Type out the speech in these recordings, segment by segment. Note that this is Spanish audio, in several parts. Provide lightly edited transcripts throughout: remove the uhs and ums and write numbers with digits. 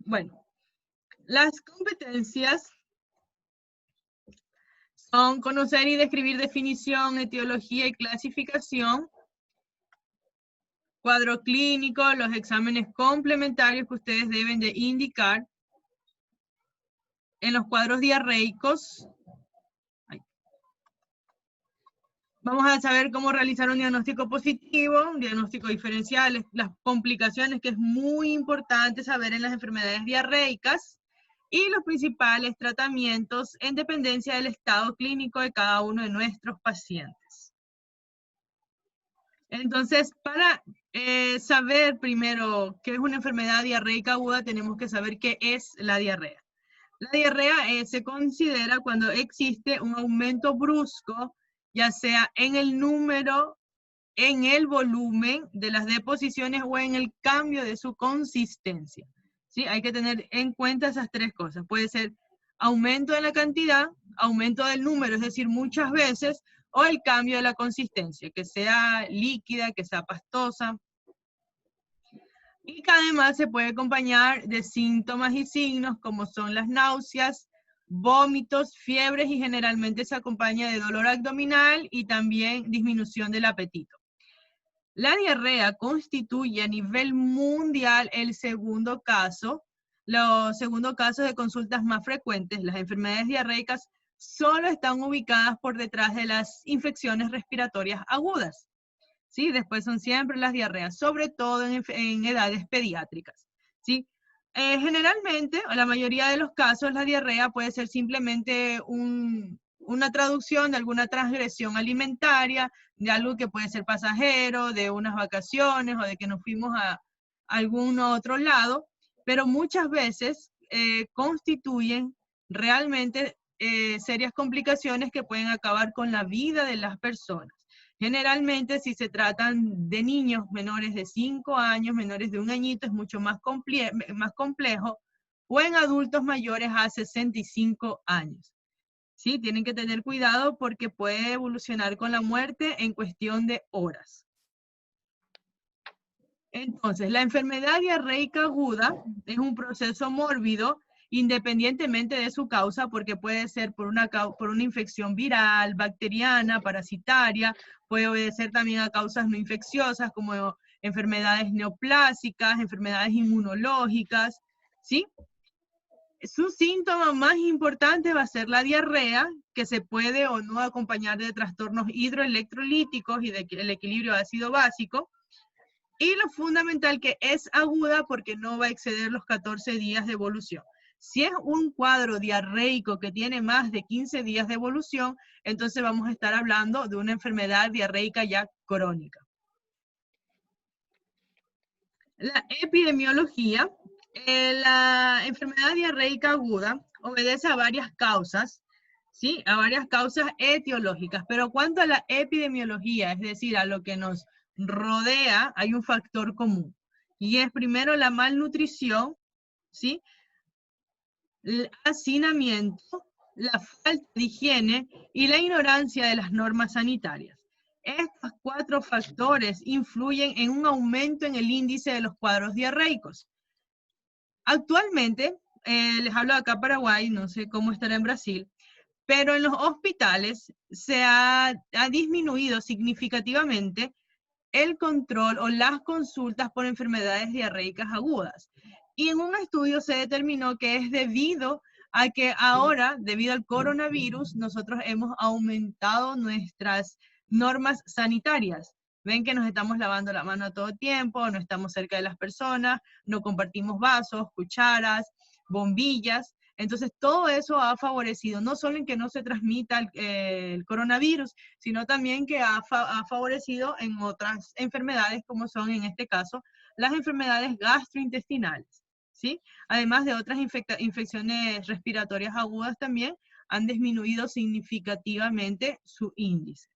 Bueno, las competencias son conocer y describir definición, etiología y clasificación, cuadro clínico, los exámenes complementarios que ustedes deben de indicar. En los cuadros diarreicos, vamos a saber cómo realizar un diagnóstico positivo, un diagnóstico diferencial, las complicaciones que es muy importante saber en las enfermedades diarreicas y los principales tratamientos en dependencia del estado clínico de cada uno de nuestros pacientes. Entonces, para saber primero qué es una enfermedad diarreica aguda, tenemos que saber qué es la diarrea. La diarrea se considera cuando existe un aumento brusco, ya sea en el número, en el volumen de las deposiciones o en el cambio de su consistencia. ¿Sí? Hay que tener en cuenta esas tres cosas. Puede ser aumento de la cantidad, aumento del número, es decir, muchas veces, o el cambio de la consistencia, que sea líquida, que sea pastosa. Y que además se puede acompañar de síntomas y signos como son las náuseas, vómitos, fiebres y generalmente se acompaña de dolor abdominal y también disminución del apetito. La diarrea constituye a nivel mundial el segundo caso. Los segundos casos de consultas más frecuentes, las enfermedades diarreicas, solo están ubicadas por detrás de las infecciones respiratorias agudas. ¿Sí? Después son siempre las diarreas, sobre todo en edades pediátricas, ¿sí? Generalmente, o la mayoría de los casos, la diarrea puede ser simplemente una traducción de alguna transgresión alimentaria, de algo que puede ser pasajero, de unas vacaciones o de que nos fuimos a algún otro lado, pero muchas veces constituyen realmente serias complicaciones que pueden acabar con la vida de las personas. Generalmente, si se tratan de niños menores de 5 años, menores de 1 añito, es mucho más complejo, o en adultos mayores a 65 años. ¿Sí? Tienen que tener cuidado porque puede evolucionar con la muerte en cuestión de horas. Entonces, la enfermedad diarreica aguda es un proceso mórbido independientemente de su causa, porque puede ser por una infección viral, bacteriana, parasitaria, puede obedecer también a causas no infecciosas como enfermedades neoplásicas, enfermedades inmunológicas, ¿sí? Su síntoma más importante va a ser la diarrea, que se puede o no acompañar de trastornos hidroelectrolíticos y del equilibrio ácido básico. Y lo fundamental que es aguda porque no va a exceder los 14 días de evolución. Si es un cuadro diarreico que tiene más de 15 días de evolución, entonces vamos a estar hablando de una enfermedad diarreica ya crónica. La epidemiología, la enfermedad diarreica aguda obedece a varias causas, ¿sí? A varias causas etiológicas, pero cuanto a la epidemiología, es decir, a lo que nos rodea, hay un factor común. Y es primero la malnutrición, ¿sí? El hacinamiento, la falta de higiene y la ignorancia de las normas sanitarias. Estos 4 factores influyen en un aumento en el índice de los cuadros diarreicos. Actualmente, les hablo de acá Paraguay, no sé cómo estará en Brasil, pero en los hospitales se ha disminuido significativamente el control o las consultas por enfermedades diarreicas agudas. Y en un estudio se determinó que es debido a que ahora, debido al coronavirus, nosotros hemos aumentado nuestras normas sanitarias. Ven que nos estamos lavando la mano todo el tiempo, no estamos cerca de las personas, no compartimos vasos, cucharas, bombillas. Entonces, todo eso ha favorecido, no solo en que no se transmita el coronavirus, sino también que ha favorecido en otras enfermedades, como son, en este caso, las enfermedades gastrointestinales, ¿sí? Además de otras infecciones respiratorias agudas también, han disminuido significativamente su índice.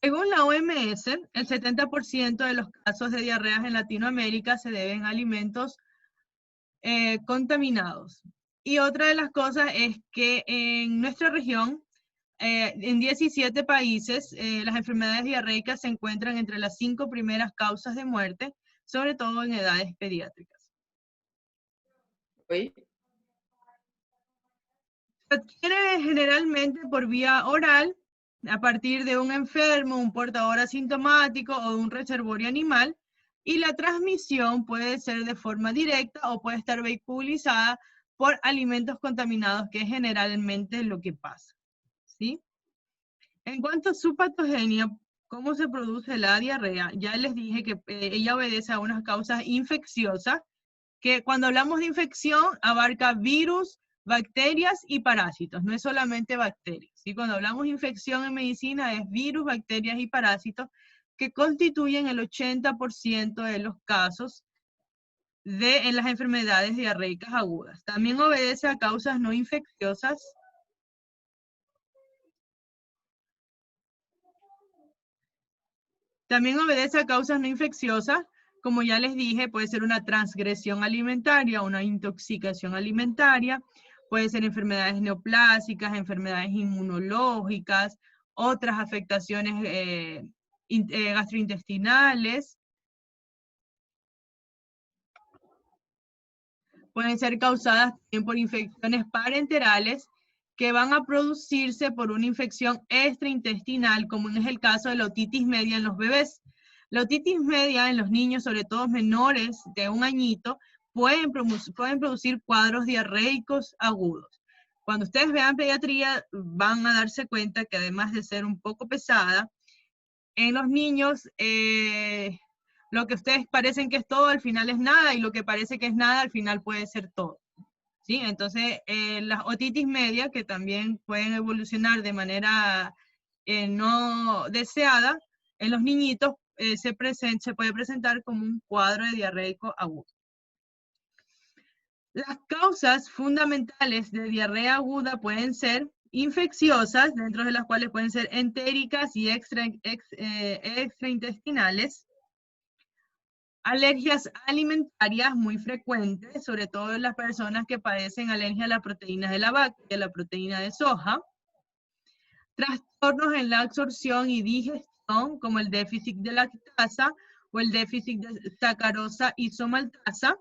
Según la OMS, el 70% de los casos de diarreas en Latinoamérica se deben a alimentos contaminados. Y otra de las cosas es que en nuestra región, en 17 países, las enfermedades diarreicas se encuentran entre las 5 primeras causas de muerte, sobre todo en edades pediátricas. Se adquiere generalmente por vía oral, a partir de un enfermo, un portador asintomático o de un reservorio animal, y la transmisión puede ser de forma directa o puede estar vehiculizada por alimentos contaminados, que es generalmente lo que pasa, ¿sí? En cuanto a su patogenia, ¿cómo se produce la diarrea? Ya les dije que ella obedece a unas causas infecciosas, que cuando hablamos de infección abarca virus, bacterias y parásitos, no es solamente bacterias, ¿sí? Cuando hablamos de infección en medicina es virus, bacterias y parásitos, que constituyen el 80% de los casos en las enfermedades diarreicas agudas. También obedece a causas no infecciosas. También obedece a causas no infecciosas, como ya les dije, puede ser una transgresión alimentaria, una intoxicación alimentaria, puede ser enfermedades neoplásicas, enfermedades inmunológicas, otras afectaciones gastrointestinales. Pueden ser causadas también por infecciones parenterales que van a producirse por una infección extraintestinal, como es el caso de la otitis media en los bebés. La otitis media en los niños, sobre todo menores de 1 añito, pueden producir cuadros diarreicos agudos. Cuando ustedes vean pediatría, van a darse cuenta que además de ser un poco pesada, en los niños lo que ustedes parecen que es todo, al final es nada, y lo que parece que es nada, al final puede ser todo. ¿Sí? Entonces, las otitis media, que también pueden evolucionar de manera no deseada, en los niñitos se puede presentar como un cuadro de diarreico agudo. Las causas fundamentales de diarrea aguda pueden ser infecciosas, dentro de las cuales pueden ser entéricas y extraintestinales. Alergias alimentarias muy frecuentes, sobre todo en las personas que padecen alergia a las proteínas de la vaca y a la proteína de soja. Trastornos en la absorción y digestión, como el déficit de lactasa o el déficit de sacarosa isomaltasa.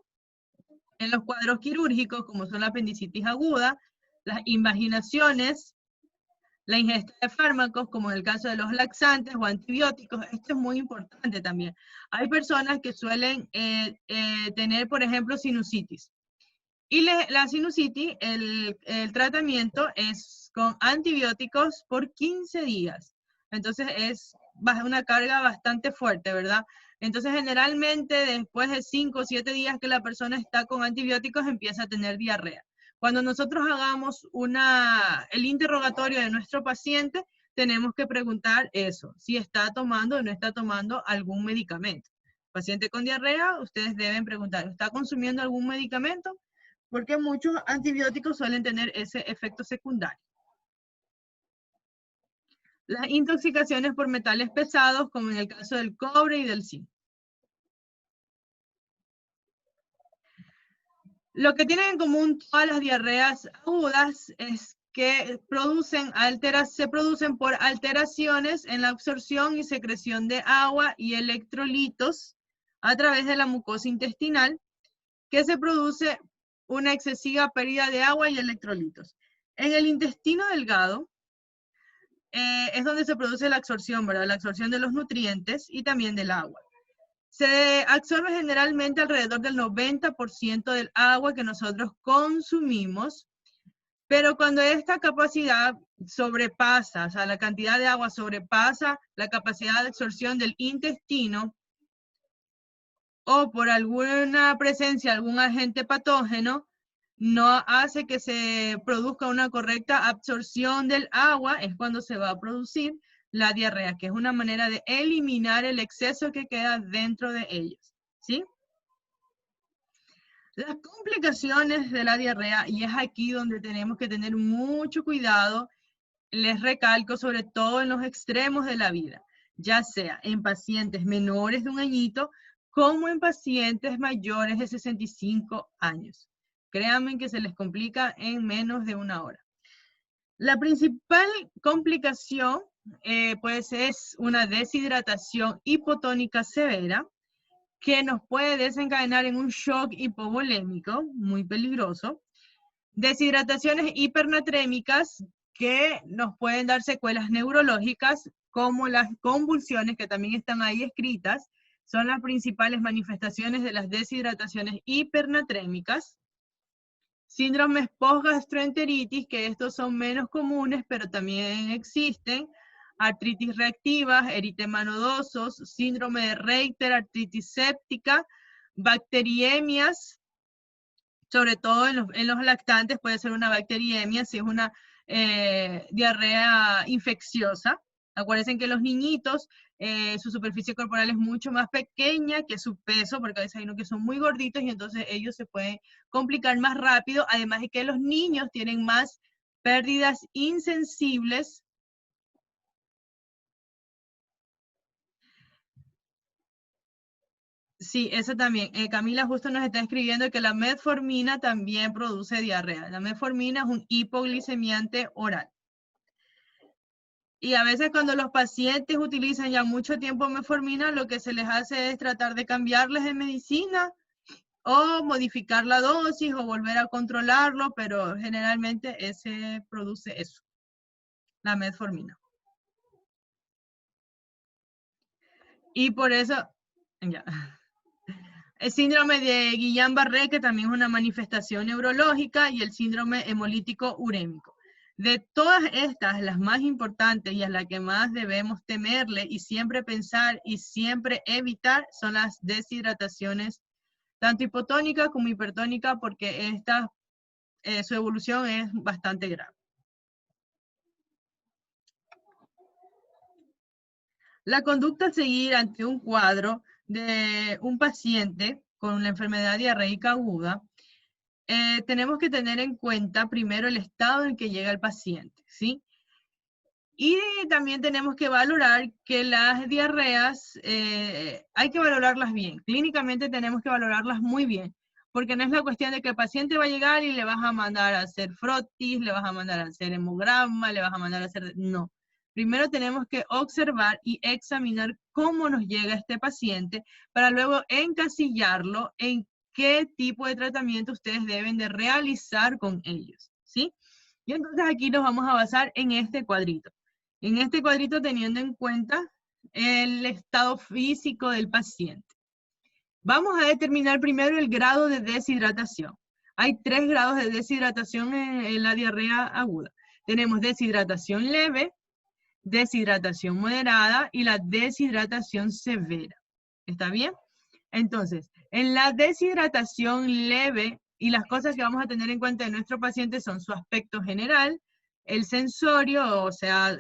En los cuadros quirúrgicos, como son la apendicitis aguda, las invaginaciones, la ingesta de fármacos, como en el caso de los laxantes o antibióticos. Esto es muy importante también. Hay personas que suelen tener, por ejemplo, sinusitis. Y la sinusitis, el tratamiento es con antibióticos por 15 días. Entonces es una carga bastante fuerte, ¿verdad? Entonces generalmente después de 5 o 7 días que la persona está con antibióticos empieza a tener diarrea. Cuando nosotros hagamos el interrogatorio de nuestro paciente, tenemos que preguntar eso, si está tomando o no está tomando algún medicamento. Paciente con diarrea, ustedes deben preguntar, ¿está consumiendo algún medicamento? Porque muchos antibióticos suelen tener ese efecto secundario. Las intoxicaciones por metales pesados, como en el caso del cobre y del zinc. Lo que tienen en común todas las diarreas agudas es que se producen por alteraciones en la absorción y secreción de agua y electrolitos a través de la mucosa intestinal, que se produce una excesiva pérdida de agua y electrolitos. En el intestino delgado es donde se produce la absorción, ¿verdad? La absorción de los nutrientes y también del agua. Se absorbe generalmente alrededor del 90% del agua que nosotros consumimos, pero cuando esta capacidad sobrepasa, o sea, la cantidad de agua sobrepasa la capacidad de absorción del intestino, o por alguna presencia de algún agente patógeno, no hace que se produzca una correcta absorción del agua, es cuando se va a producir la diarrea, que es una manera de eliminar el exceso que queda dentro de ellos, ¿sí? Las complicaciones de la diarrea, y es aquí donde tenemos que tener mucho cuidado, les recalco, sobre todo en los extremos de la vida, ya sea en pacientes menores de 1 añito, como en pacientes mayores de 65 años. Créanme que se les complica en menos de 1 hora. La principal complicación pues es una deshidratación hipotónica severa, que nos puede desencadenar en un shock hipovolémico, muy peligroso. Deshidrataciones hipernatrémicas que nos pueden dar secuelas neurológicas, como las convulsiones, que también están ahí escritas, son las principales manifestaciones de las deshidrataciones hipernatrémicas. Síndromes post-gastroenteritis, que estos son menos comunes, pero también existen. Artritis reactivas, eritema nodosos, síndrome de Reiter, artritis séptica, bacteriemias, sobre todo en los lactantes puede ser una bacteriemia, si es una diarrea infecciosa. Acuérdense que los niñitos, su superficie corporal es mucho más pequeña que su peso, porque a veces hay unos que son muy gorditos y entonces ellos se pueden complicar más rápido, además de que los niños tienen más pérdidas insensibles. Sí, eso también. Camila justo nos está escribiendo que la metformina también produce diarrea. La metformina es un hipoglicemiante oral. Y a veces cuando los pacientes utilizan ya mucho tiempo metformina, lo que se les hace es tratar de cambiarles de medicina o modificar la dosis o volver a controlarlo, pero generalmente ese produce eso, la metformina. Y por eso, ya. El síndrome de Guillain-Barré, que también es una manifestación neurológica, y el síndrome hemolítico urémico. De todas estas, las más importantes y a las que más debemos temerle y siempre pensar y siempre evitar son las deshidrataciones, tanto hipotónica como hipertónica, porque su evolución es bastante grave. La conducta a seguir ante un cuadro de un paciente con una enfermedad diarreica aguda, tenemos que tener en cuenta primero el estado en que llega el paciente, ¿sí? Y también tenemos que valorar que las diarreas, hay que valorarlas bien. Clínicamente tenemos que valorarlas muy bien, porque no es la cuestión de que el paciente va a llegar y le vas a mandar a hacer frotis, le vas a mandar a hacer hemograma, le vas a mandar a hacer... No. Primero tenemos que observar y examinar cómo nos llega este paciente para luego encasillarlo en qué tipo de tratamiento ustedes deben de realizar con ellos, ¿sí? Y entonces aquí nos vamos a basar en este cuadrito. En este cuadrito teniendo en cuenta el estado físico del paciente. Vamos a determinar primero el grado de deshidratación. Hay 3 grados de deshidratación en la diarrea aguda. Tenemos deshidratación leve, deshidratación moderada y la deshidratación severa. ¿Está bien? Entonces, en la deshidratación leve, y las cosas que vamos a tener en cuenta de nuestro paciente son su aspecto general, el sensorio, o sea,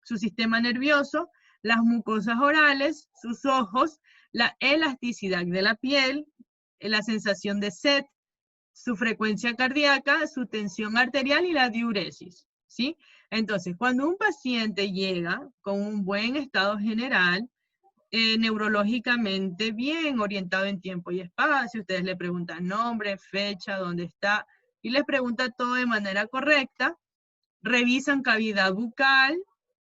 su sistema nervioso, las mucosas orales, sus ojos, la elasticidad de la piel, la sensación de sed, su frecuencia cardíaca, su tensión arterial y la diuresis, ¿sí? Entonces, cuando un paciente llega con un buen estado general, neurológicamente bien, orientado en tiempo y espacio, ustedes le preguntan nombre, fecha, dónde está, y les preguntan todo de manera correcta, revisan cavidad bucal,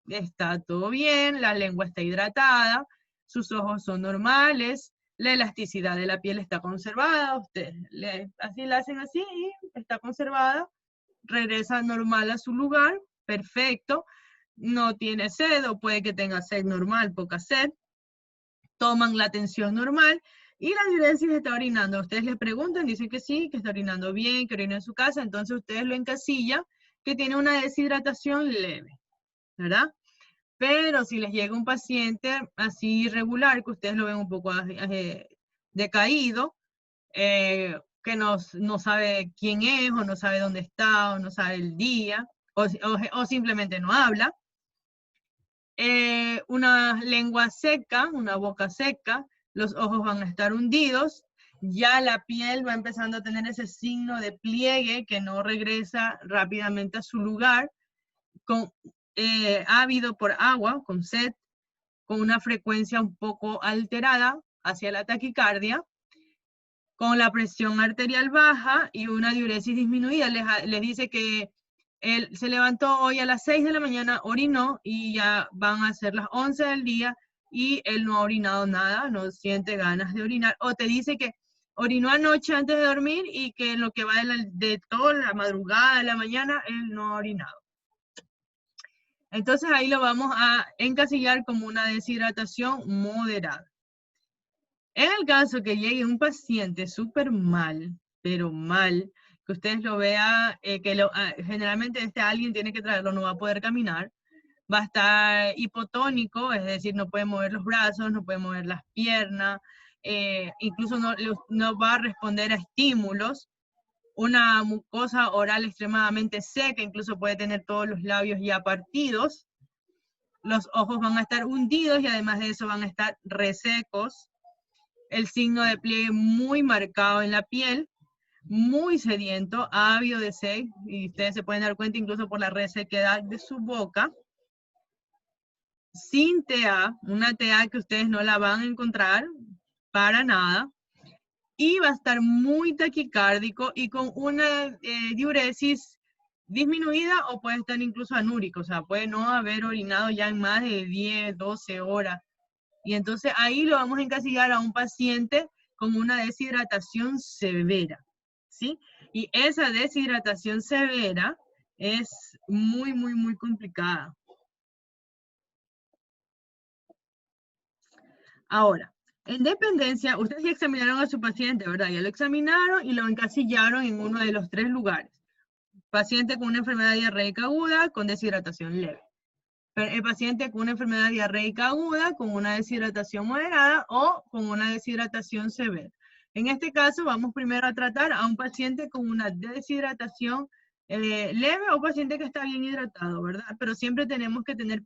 está todo bien, la lengua está hidratada, sus ojos son normales, la elasticidad de la piel está conservada, ustedes así la hacen así y está conservada, regresa normal a su lugar, perfecto, no tiene sed o puede que tenga sed normal, poca sed, toman la tensión normal y la diuresis está orinando. Ustedes les preguntan, dicen que sí, que está orinando bien, que orina en su casa, entonces ustedes lo encasillan que tiene una deshidratación leve, ¿verdad? Pero si les llega un paciente así irregular, que ustedes lo ven un poco decaído, que no sabe quién es, o no sabe dónde está, o no sabe el día, o simplemente no habla, una lengua seca, una boca seca, los ojos van a estar hundidos, ya la piel va empezando a tener ese signo de pliegue que no regresa rápidamente a su lugar, ávido por agua, con sed, con una frecuencia un poco alterada hacia la taquicardia, con la presión arterial baja y una diuresis disminuida. Les dice que él se levantó hoy a las 6 de la mañana, orinó y ya van a ser las 11 del día y él no ha orinado nada, no siente ganas de orinar, o te dice que orinó anoche antes de dormir y que en lo que va de toda la madrugada, de la mañana, él no ha orinado. Entonces ahí lo vamos a encasillar como una deshidratación moderada. En el caso que llegue un paciente súper mal, pero mal, que ustedes lo vean, generalmente alguien tiene que traerlo, no va a poder caminar, va a estar hipotónico, es decir, no puede mover los brazos, no puede mover las piernas, incluso no va a responder a estímulos, una mucosa oral extremadamente seca, incluso puede tener todos los labios ya partidos, los ojos van a estar hundidos y además de eso van a estar resecos, el signo de pliegue muy marcado en la piel, muy sediento, ávido de sed, y ustedes se pueden dar cuenta incluso por la resequedad de su boca, sin TA, una TA que ustedes no la van a encontrar para nada, y va a estar muy taquicárdico y con una diuresis disminuida o puede estar incluso anúrico, o sea, puede no haber orinado ya en más de 10, 12 horas. Y entonces ahí lo vamos a encasillar a un paciente con una deshidratación severa, ¿sí? Y esa deshidratación severa es muy, muy, muy complicada. Ahora, en dependencia, ustedes ya examinaron a su paciente, ¿verdad? Ya lo examinaron y lo encasillaron en uno de los 3 lugares. Paciente con una enfermedad diarreica aguda con deshidratación leve. El paciente con una enfermedad diarreica aguda con una deshidratación moderada o con una deshidratación severa. En este caso, vamos primero a tratar a un paciente con una deshidratación leve o paciente que está bien hidratado, ¿verdad? Pero siempre tenemos que tener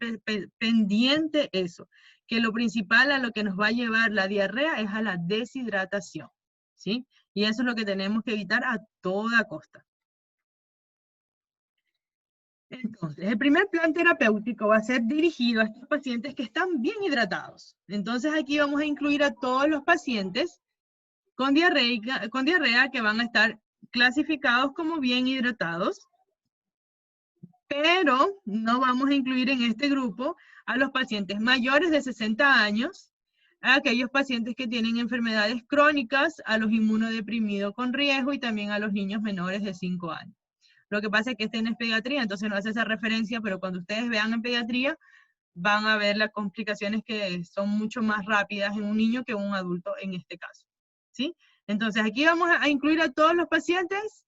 pendiente eso, que lo principal a lo que nos va a llevar la diarrea es a la deshidratación, ¿sí? Y eso es lo que tenemos que evitar a toda costa. Entonces, el primer plan terapéutico va a ser dirigido a estos pacientes que están bien hidratados. Entonces, aquí vamos a incluir a todos los pacientes con diarrea que van a estar clasificados como bien hidratados, pero no vamos a incluir en este grupo a los pacientes mayores de 60 años, a aquellos pacientes que tienen enfermedades crónicas, a los inmunodeprimidos con riesgo y también a los niños menores de 5 años. Lo que pasa es que este no es pediatría, entonces no hace esa referencia, pero cuando ustedes vean en pediatría, van a ver las complicaciones que son mucho más rápidas en un niño que en un adulto en este caso, ¿sí? Entonces aquí vamos a incluir a todos los pacientes,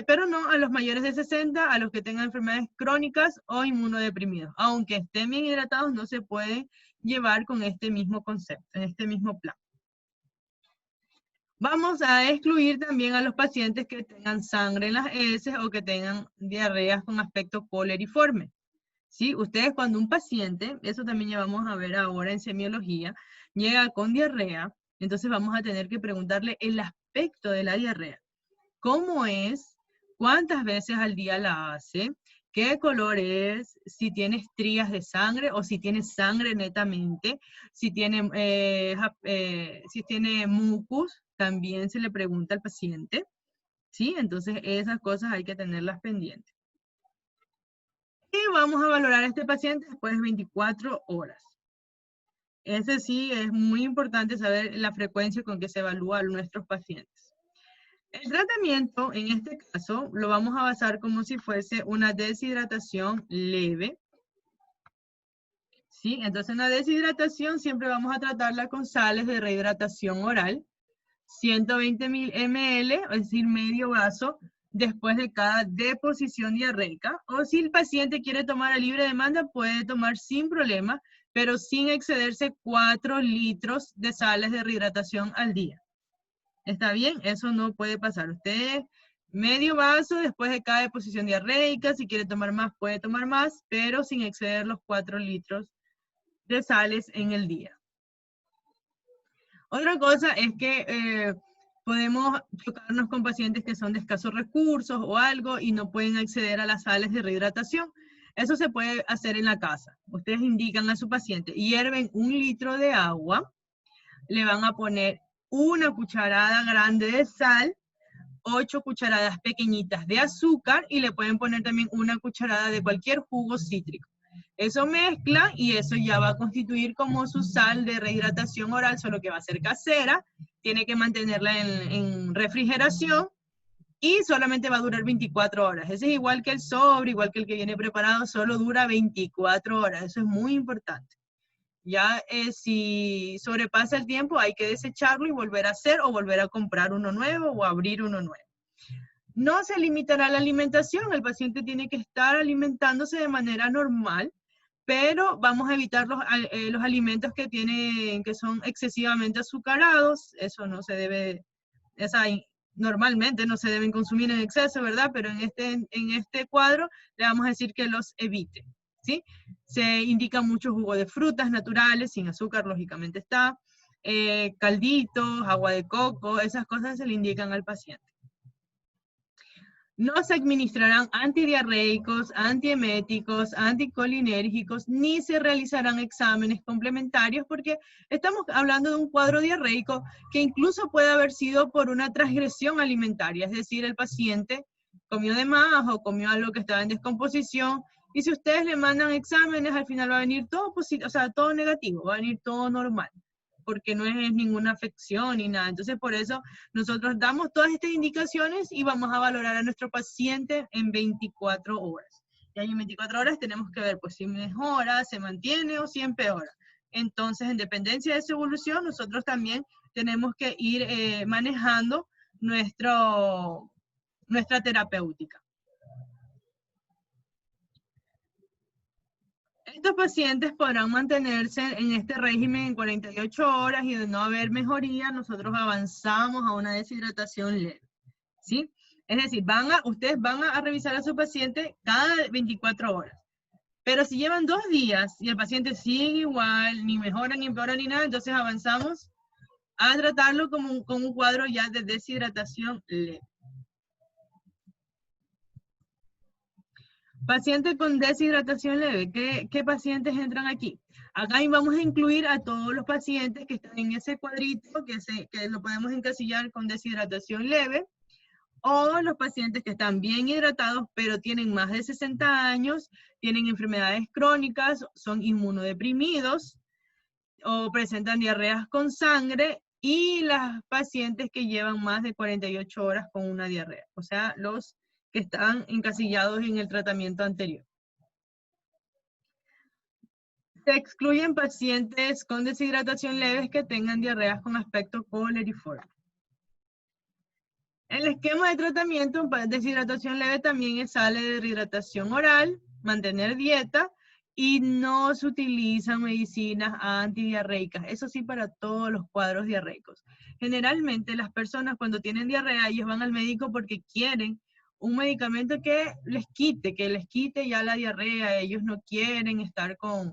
pero no a los mayores de 60, a los que tengan enfermedades crónicas o inmunodeprimidos. Aunque estén bien hidratados, no se puede llevar con este mismo concepto, en este mismo plan. Vamos a excluir también a los pacientes que tengan sangre en las heces o que tengan diarreas con aspecto coleriforme. ¿Sí? Ustedes cuando un paciente, eso también ya vamos a ver ahora en semiología, llega con diarrea, entonces vamos a tener que preguntarle el aspecto de la diarrea. ¿Cómo es? ¿Cuántas veces al día la hace? ¿Qué color es? Si tiene estrías de sangre o si tiene sangre netamente. Si tiene mucus, también se le pregunta al paciente. ¿Sí? Entonces esas cosas hay que tenerlas pendientes. Y vamos a valorar a este paciente después de 24 horas. Ese sí es muy importante saber la frecuencia con que se evalúan nuestros pacientes. El tratamiento, en este caso, lo vamos a basar como si fuese una deshidratación leve. ¿Sí? Entonces, una deshidratación siempre vamos a tratarla con sales de rehidratación oral, 120 ml, es decir, medio vaso, después de cada deposición diarreica. O si el paciente quiere tomar a libre demanda, puede tomar sin problema, pero sin excederse 4 litros de sales de rehidratación al día. ¿Está bien? Eso no puede pasar. Usted medio vaso después de cada deposición diarreica, si quiere tomar más, puede tomar más, pero sin exceder los 4 litros de sales en el día. Otra cosa es que podemos chocarnos con pacientes que son de escasos recursos o algo y no pueden acceder a las sales de rehidratación. Eso se puede hacer en la casa. Ustedes indican a su paciente, hierven 1 litro de agua, le van a poner 1 cucharada grande de sal, 8 cucharadas pequeñitas de azúcar y le pueden poner también 1 cucharada de cualquier jugo cítrico. Eso mezcla y eso ya va a constituir como su sal de rehidratación oral, solo que va a ser casera, tiene que mantenerla en refrigeración y solamente va a durar 24 horas. Ese es igual que el sobre, igual que el que viene preparado, solo dura 24 horas. Eso es muy importante. Ya si sobrepasa el tiempo hay que desecharlo y volver a hacer o volver a comprar uno nuevo o abrir uno nuevo. No se limitará la alimentación, el paciente tiene que estar alimentándose de manera normal, pero vamos a evitar los alimentos que son excesivamente azucarados. Eso no se debe, normalmente no se deben consumir en exceso, ¿verdad? Pero en este cuadro le vamos a decir que los evite, ¿sí? Se indica mucho jugo de frutas naturales, sin azúcar, lógicamente está, calditos, agua de coco, esas cosas se le indican al paciente. No se administrarán antidiarreicos, antieméticos, anticolinérgicos, ni se realizarán exámenes complementarios porque estamos hablando de un cuadro diarreico que incluso puede haber sido por una transgresión alimentaria, es decir, el paciente comió de más o comió algo que estaba en descomposición y si ustedes le mandan exámenes al final va a venir todo positivo, o sea, todo negativo, va a venir todo normal, porque no es ninguna afección ni nada. Entonces, por eso nosotros damos todas estas indicaciones y vamos a valorar a nuestro paciente en 24 horas. Y ahí en 24 horas tenemos que ver pues si mejora, se mantiene o si empeora. Entonces, en dependencia de su evolución, nosotros también tenemos que ir manejando nuestra terapéutica. Estos pacientes podrán mantenerse en este régimen en 48 horas y de no haber mejoría, nosotros avanzamos a una deshidratación leve, ¿sí? Es decir, ustedes van a revisar a su paciente cada 24 horas. Pero si llevan 2 días y el paciente sigue igual, ni mejora, ni empeora, ni nada, entonces avanzamos a tratarlo con un cuadro ya de deshidratación leve. Paciente con deshidratación leve. ¿Qué pacientes entran aquí? Acá vamos a incluir a todos los pacientes que están en ese cuadrito, que lo podemos encasillar con deshidratación leve, o los pacientes que están bien hidratados, pero tienen más de 60 años, tienen enfermedades crónicas, son inmunodeprimidos, o presentan diarreas con sangre, y las pacientes que llevan más de 48 horas con una diarrea. O sea, los que están encasillados en el tratamiento anterior. Se excluyen pacientes con deshidratación leves que tengan diarreas con aspecto coleriforme. El esquema de tratamiento para deshidratación leve también sale de rehidratación oral, mantener dieta y no se utilizan medicinas antidiarreicas. Eso sí, para todos los cuadros diarreicos. Generalmente las personas cuando tienen diarrea, ellos van al médico porque quieren un medicamento que les quite ya la diarrea. Ellos no quieren estar con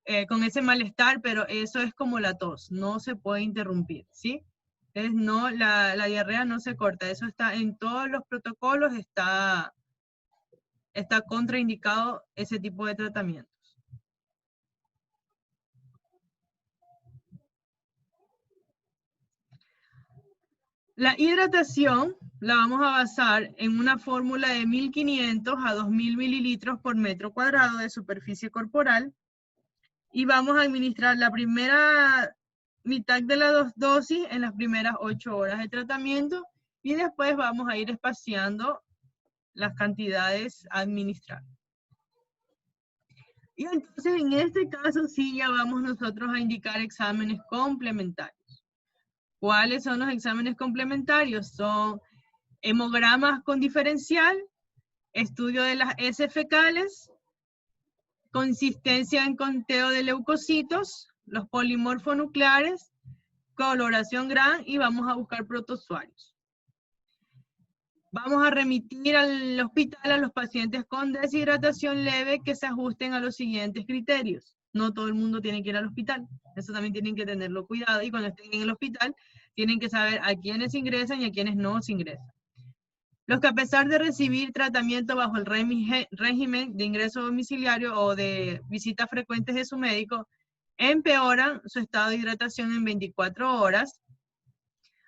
ese malestar, pero eso es como la tos, no se puede interrumpir, ¿sí? Entonces, no, la diarrea no se corta, eso está en todos los protocolos, está contraindicado ese tipo de tratamientos. La hidratación la vamos a basar en una fórmula de 1500 a 2000 mililitros por metro cuadrado de superficie corporal y vamos a administrar la primera mitad de la dosis en las primeras 8 horas de tratamiento y después vamos a ir espaciando las cantidades a administrar. Y entonces en este caso sí ya vamos nosotros a indicar exámenes complementarios. ¿Cuáles son los exámenes complementarios? Son hemogramas con diferencial, estudio de las heces fecales, consistencia en conteo de leucocitos, los polimorfonucleares, coloración GRAN y vamos a buscar protozoarios. Vamos a remitir al hospital a los pacientes con deshidratación leve que se ajusten a los siguientes criterios. No todo el mundo tiene que ir al hospital. Eso también tienen que tenerlo cuidado y cuando estén en el hospital tienen que saber a quiénes ingresan y a quiénes no se ingresan. Los que a pesar de recibir tratamiento bajo el régimen de ingreso domiciliario o de visitas frecuentes de su médico, empeoran su estado de hidratación en 24 horas.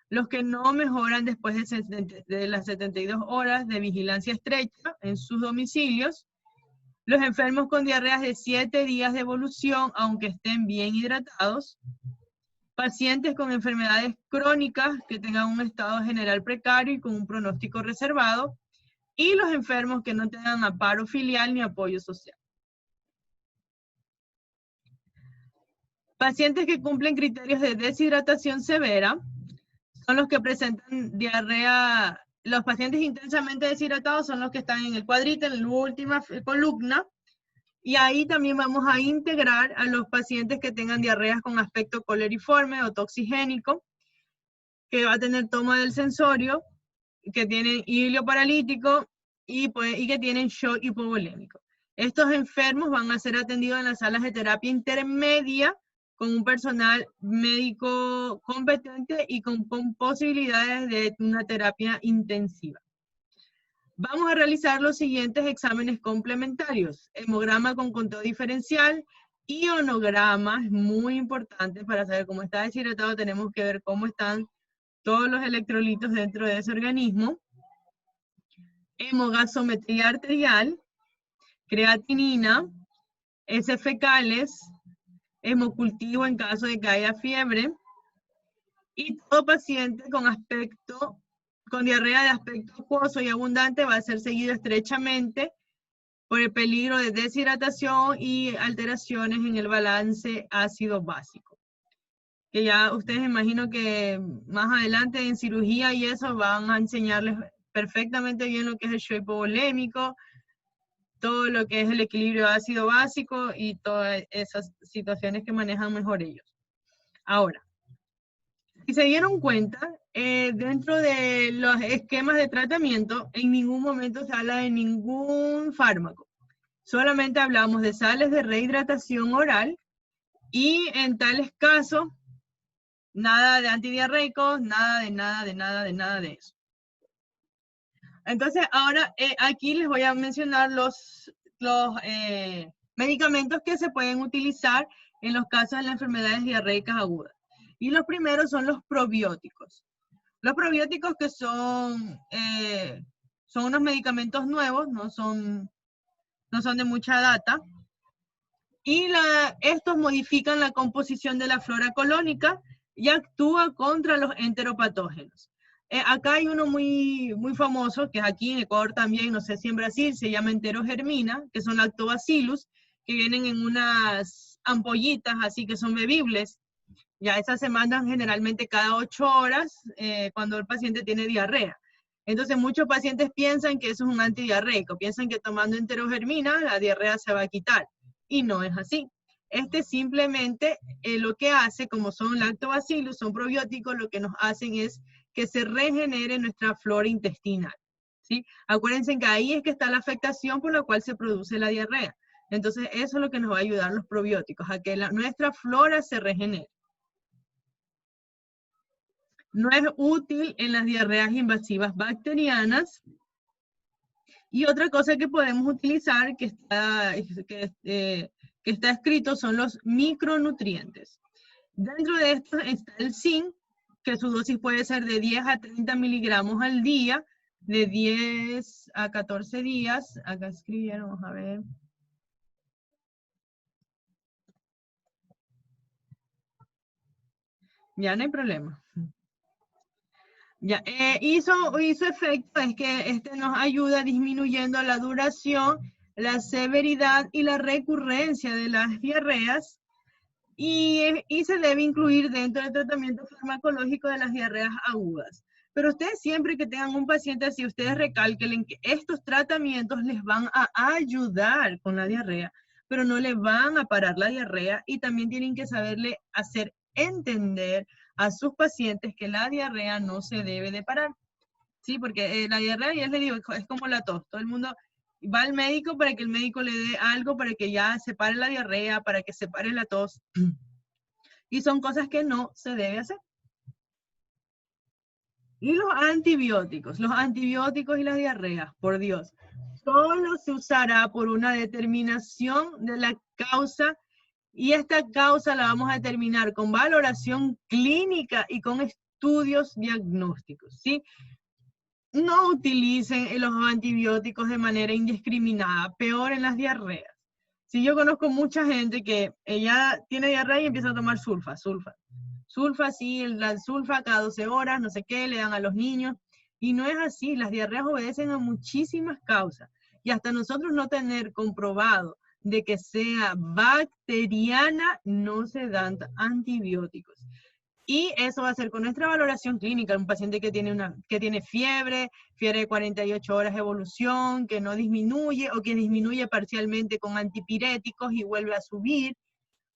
Los que no mejoran después de las 72 horas de vigilancia estrecha en sus domicilios Los enfermos con diarreas de 7 días de evolución, aunque estén bien hidratados. Pacientes con enfermedades crónicas que tengan un estado general precario y con un pronóstico reservado. Y los enfermos que no tengan amparo filial ni apoyo social. Pacientes que cumplen criterios de deshidratación severa son los que presentan diarrea. Los pacientes intensamente deshidratados son los que están en el cuadrito, en la última columna. Y ahí también vamos a integrar a los pacientes que tengan diarreas con aspecto coleriforme o toxigénico, que va a tener toma del sensorio, que tienen hilo paralítico y que tienen shock hipovolémico. Estos enfermos van a ser atendidos en las salas de terapia intermedia con un personal médico competente y con posibilidades de una terapia intensiva. Vamos a realizar los siguientes exámenes complementarios: hemograma con conteo diferencial, ionograma, es muy importante para saber cómo está deshidratado, tenemos que ver cómo están todos los electrolitos dentro de ese organismo. Hemogasometría arterial, creatinina, heces fecales, hemocultivo en caso de que haya fiebre, y todo paciente con diarrea de aspecto acuoso y abundante va a ser seguido estrechamente por el peligro de deshidratación y alteraciones en el balance ácido básico. Que ya ustedes imagino que más adelante en cirugía y eso van a enseñarles perfectamente bien lo que es el shock hipovolémico, todo lo que es el equilibrio ácido básico y todas esas situaciones que manejan mejor ellos. Ahora, si se dieron cuenta, dentro de los esquemas de tratamiento, en ningún momento se habla de ningún fármaco. Solamente hablamos de sales de rehidratación oral y en tales casos, nada de antidiarreicos, nada de eso. Entonces, ahora aquí les voy a mencionar los medicamentos que se pueden utilizar en los casos de las enfermedades diarreicas agudas. Y los primeros son los probióticos. Los probióticos que son unos medicamentos nuevos, no son de mucha data. Y estos modifican la composición de la flora colónica y actúan contra los enteropatógenos. Acá hay uno muy famoso, que es aquí en Ecuador también, no sé si en Brasil, se llama enterogermina, que son lactobacillus, que vienen en unas ampollitas así que son bebibles. Ya esas se mandan generalmente cada 8 horas cuando el paciente tiene diarrea. Entonces muchos pacientes piensan que eso es un antidiarreico, piensan que tomando enterogermina la diarrea se va a quitar. Y no es así. Este simplemente lo que hace, como son lactobacillus, son probióticos, lo que nos hacen es que se regenere nuestra flora intestinal, ¿sí? Acuérdense que ahí es que está la afectación por la cual se produce la diarrea. Entonces eso es lo que nos va a ayudar los probióticos, a que nuestra flora se regenere. No es útil en las diarreas invasivas bacterianas. Y otra cosa que podemos utilizar, que está escrito, son los micronutrientes. Dentro de esto está el zinc, que su dosis puede ser de 10 a 30 miligramos al día, de 10 a 14 días. Acá escribieron, vamos a ver. Ya no hay problema. Ya, y su efecto es que este nos ayuda disminuyendo la duración, la severidad y la recurrencia de las diarreas, y se debe incluir dentro del tratamiento farmacológico de las diarreas agudas. Pero ustedes siempre que tengan un paciente así, ustedes recalquen que estos tratamientos les van a ayudar con la diarrea, pero no le van a parar la diarrea, y también tienen que saberle hacer entender a sus pacientes que la diarrea no se debe de parar. Sí, porque la diarrea, ya les digo, es como la tos. Todo el mundo va al médico para que el médico le dé algo para que ya se pare la diarrea, para que se pare la tos. Y son cosas que no se debe hacer. Y los antibióticos y las diarreas, por Dios, solo se usará por una determinación de la causa, y esta causa la vamos a determinar con valoración clínica y con estudios diagnósticos, ¿sí? no utilicen los antibióticos de manera indiscriminada, peor en las diarreas. Si yo conozco mucha gente que ella tiene diarrea y empieza a tomar sulfa, sí, la sulfa cada 12 horas, no sé qué, le dan a los niños, y no es así, las diarreas obedecen a muchísimas causas, y hasta nosotros no tener comprobado de que sea bacteriana, no se dan antibióticos. Y eso va a ser con nuestra valoración clínica, un paciente que tiene fiebre de 48 horas de evolución, que no disminuye o que disminuye parcialmente con antipiréticos y vuelve a subir.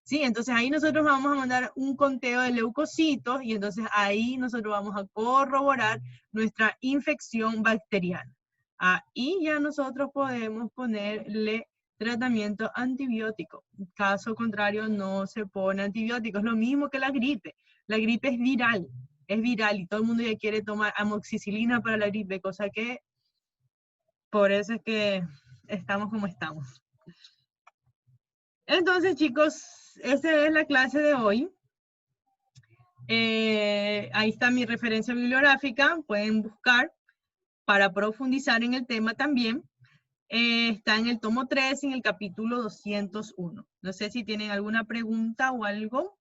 Sí, entonces ahí nosotros vamos a mandar un conteo de leucocitos y entonces ahí nosotros vamos a corroborar nuestra infección bacteriana. Ahí ya nosotros podemos ponerle tratamiento antibiótico. Caso contrario, no se pone antibiótico. Es lo mismo que la gripe. La gripe es viral y todo el mundo ya quiere tomar amoxicilina para la gripe, cosa que por eso es que estamos como estamos. Entonces, chicos, esa es la clase de hoy. Ahí está mi referencia bibliográfica, pueden buscar para profundizar en el tema también. Está en el tomo 3, en el capítulo 201. No sé si tienen alguna pregunta o algo.